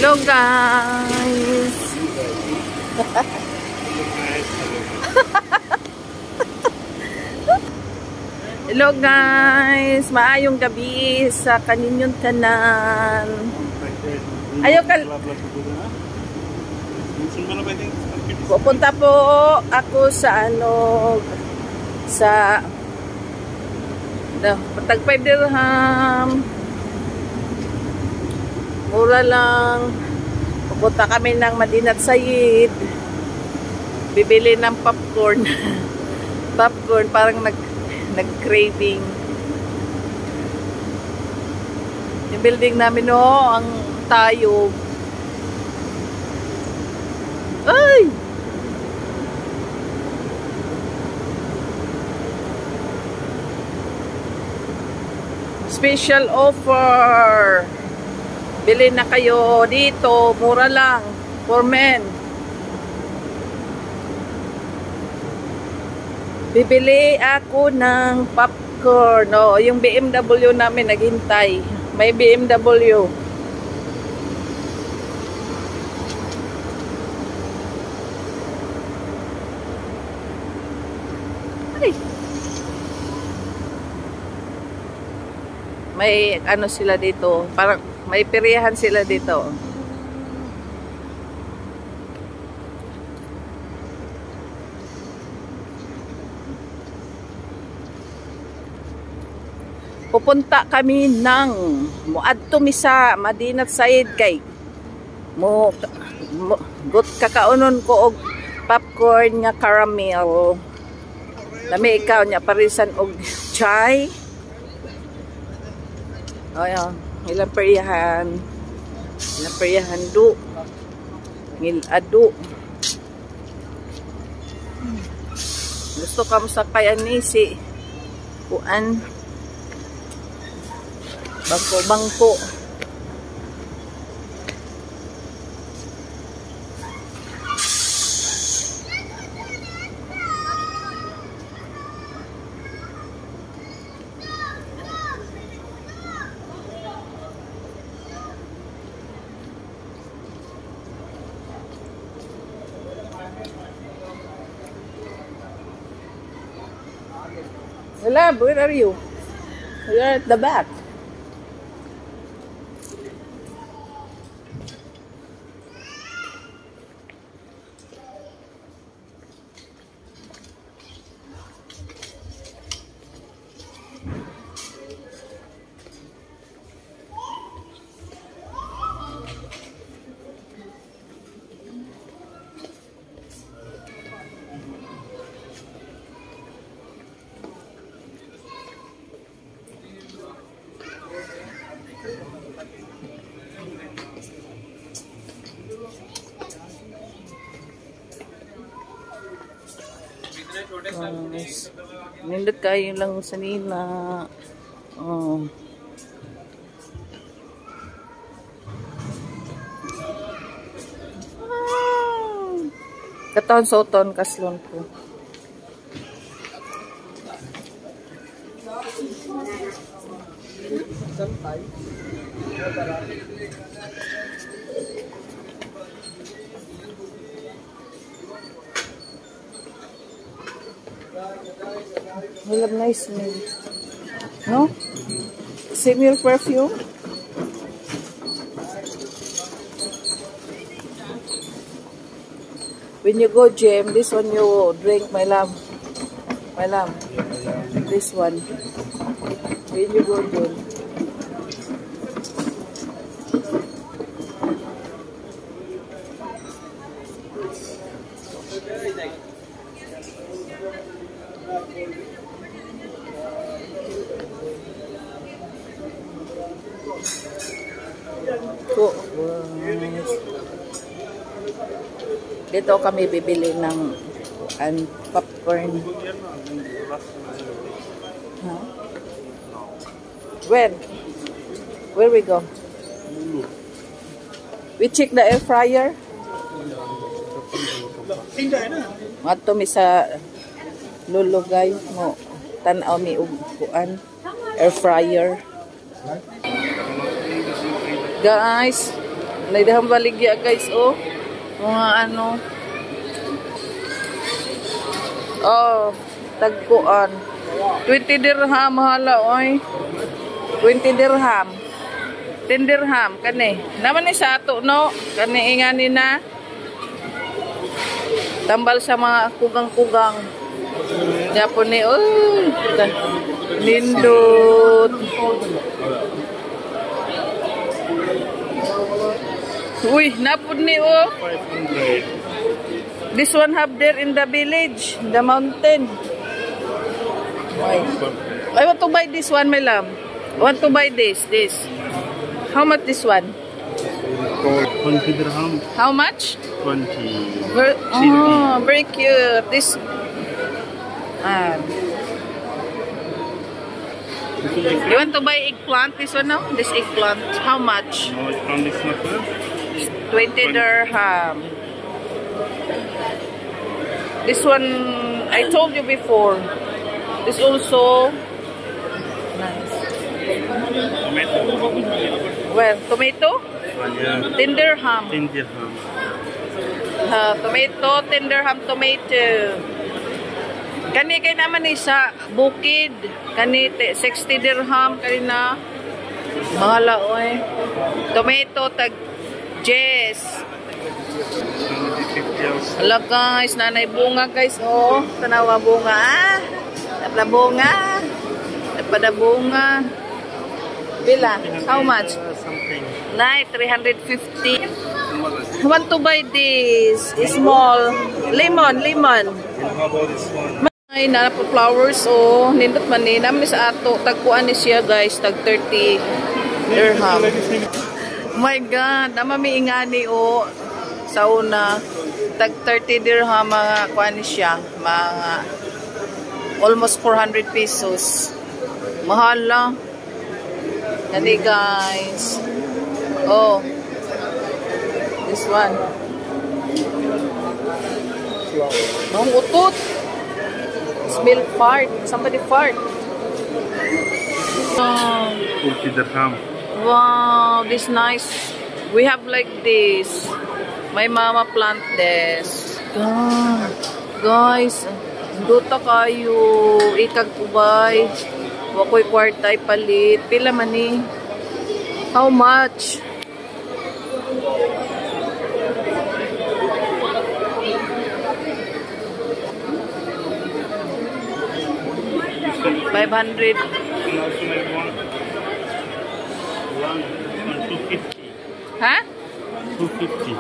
Hello guys. Hello guys. Maayong gabi sa kaninyong tanan. Ayaw ka. Pupunta po ako sa sa tag 5 dirham. Mura lang. Pupunta kami ng Madinat Sayid. Bibili ng popcorn. Popcorn, parang nag-craving. Yung building namin, ang tayo. Ay! Special offer. Bili na kayo dito, mura lang for men. Bibili ako ng popcorn. Yung BMW namin naghintay. May BMW. Ay. May sila dito, parang may periyahan sila dito. Pupunta kami ng muadto mi sa Madinat Sayid kay gut kakaunon ko og popcorn nga caramel. Lami ikaw nya parisan og chai. Ayan. Ilang periyahan do ngilado. Gusto ka mo sa kaya ni si kuan bangko Hello, where are you? You're at the back. Nindot kayo lang sa nila. Katon soton kaslon ko. Will have nice smell. No? Same your perfume? When you go gym, this one you drink, my love. My love. This one. When you go gym. Dito kami bibili ng popcorn. Huh? Where we go? We check the air fryer. Mato mi sa lulugay mo tan-aw mi og kuan air fryer. Guys, Naidahang baligya guys, oh. Mga ano. Oh, tagpuan. 20 dirham, mahala, oy. 20 dirham. 10 dirham, kani. Naman ni sa ato, no? Kani ingani na. Tambal sa mga kugang-kugang. Japon ni, oh. Nindot. Uy, napod ni, oh. 500. This one have there in the village, the mountain. I want to buy this one, my love. I want to buy this. How much this one? 20 dirham. How much? 20. Very cute. This. You want to buy eggplant? This one, no? This eggplant. How much? No, it's from this matter. 20 dirham. This one, I told you before. This also nice. Tomato. Well, tomato? Yeah. 10 dirham. 10 dirham. Tomato, 10 dirham tomato. Kani kay naman ni sa bukid. Kani 60 dirham kanina. Mahala oy. Tomato tag Jess. Hala guys, nanay bunga guys, oh. Tanawa bunga, ah. Napla bunga. Napada bunga. Bila? How much? Something. Nay, 350. I want to buy this. Small. Lemon. And how about this one? Ay, na po flowers, oh. Nindot man ni. Naman sa ato. Tagkuan ni siya guys. Tag 30 dirham. Oh my God. Namami ingani, oh. Sa una, tag 30 dirham mga kuan ni siya, mga almost 400 pesos. Mahal lang. Nani guys. Oh. This one. Ang utot. Smell fart. Somebody fart. 40 dirham. Wow, this nice. We have like this. My mama plant this. Guys, duta kayo. Ikag kubay. Wakoy kwartay palit. Pila man ni? How much? $500. And also maybe one 250. Huh? 250.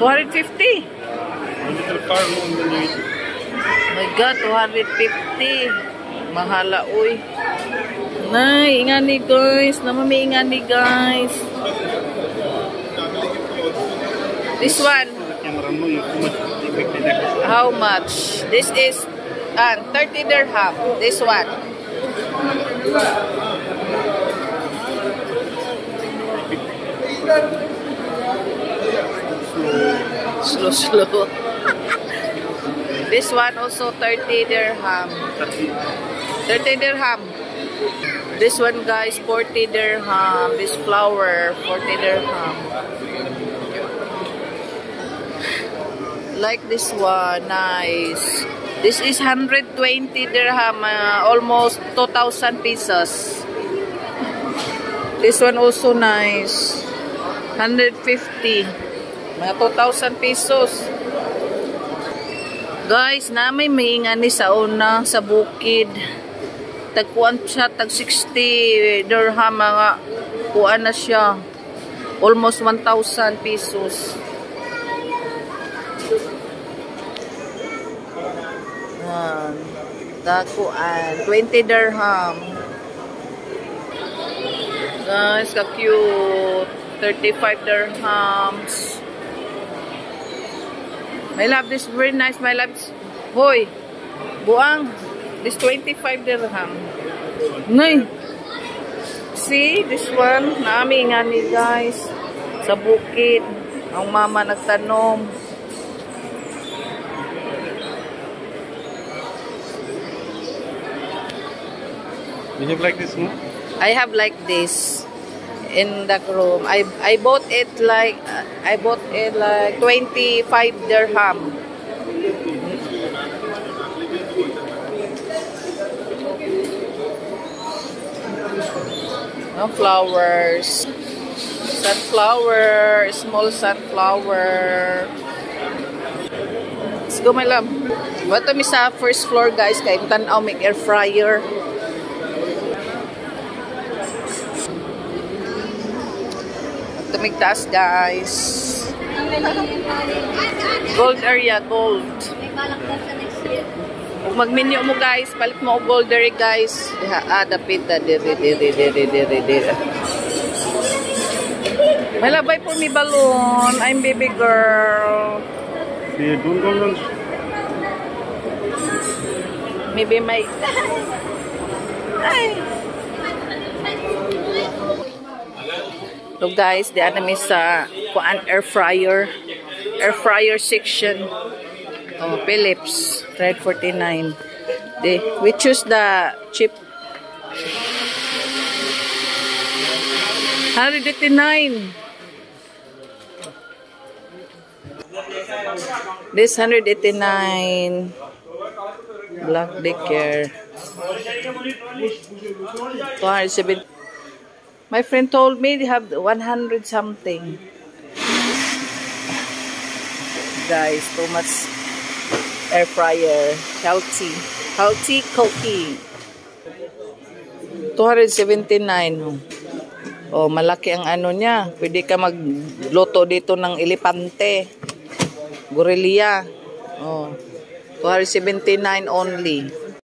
250? A little far more than you. My God, 250. Mahala, uy. Nay, ingani guys. Namami ingani guys. This one. How much? This is 30 dirham. This one. Slow. This one also 30 dirham. 30 dirham. This one guys 40 dirham. This flower 40 dirham. Like this one, nice. This is 120 dirham, almost 2,000 pesos. This one also nice. 150. Mga 2,000 pesos. Guys, namin may ingani sa una, sa bukid. Tagkuan siya, tag 60 dirham, mga kuan na siya. Almost 1,000 pesos. Tagkuan, 20 dirham. Guys, ka-cute. 35 dirhams. My love, this very nice. My love, hoy, buang. This 25 dirham. Nay. See, this one, nami nga ni guys. Sa bukid. Ang mama nagtanom. You have like this one? I have like this in the room. I bought it like I bought it like 25 dirham. No flowers. Sunflower, small sunflower. Let's go, my love. Wato mi sa first floor, guys, kay tanaw may air fryer. Tumigtaas, guys. Gold area, gold. Kung mag-menu mo, guys, palit mo o gold area, guys. Dapit na, diri. May labay po mi balloon. I'm baby girl. Don't. Maybe may... Ay! So guys, di anami sa kuan air fryer section. Oh, Philips 349. We choose the cheap 189. This 189 black daycare. 270. My friend told me they have 100 something. Guys, too much air fryer. Healthy cookie. 279. Oh, malaki ang ano niya. Pwede ka magluto dito ng elepante. Gorilla. Oh, 279 only.